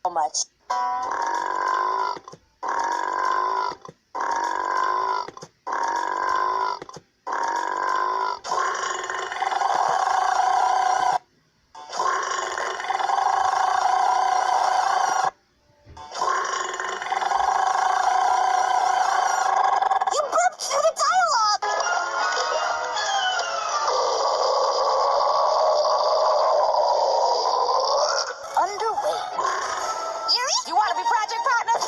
So much. You burped through the dialogue! Underway. Yuri? You want to be project partners?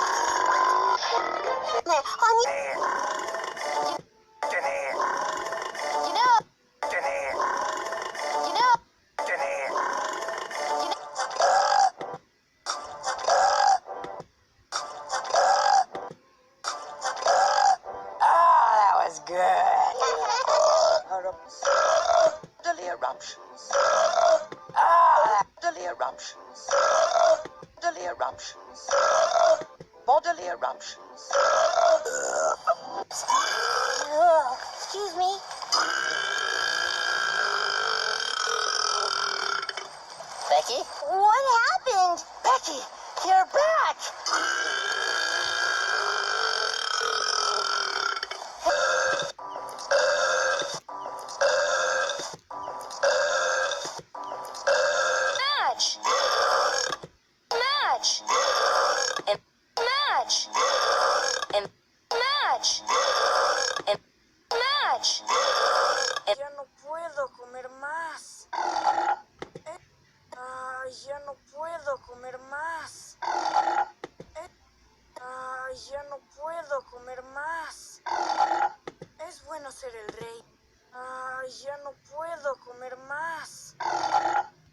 Honey. You know. That was good. Bodily eruptions. Bodily eruptions. Bodily eruptions. Bodily eruptions. Excuse me. Becky? What happened? Becky, you're back! Match! Match! And match! And match! And match! Ya no puedo comer más. Ya no puedo comer más. Ya no puedo comer más. Es bueno ser el rey. Ya no puedo comer más.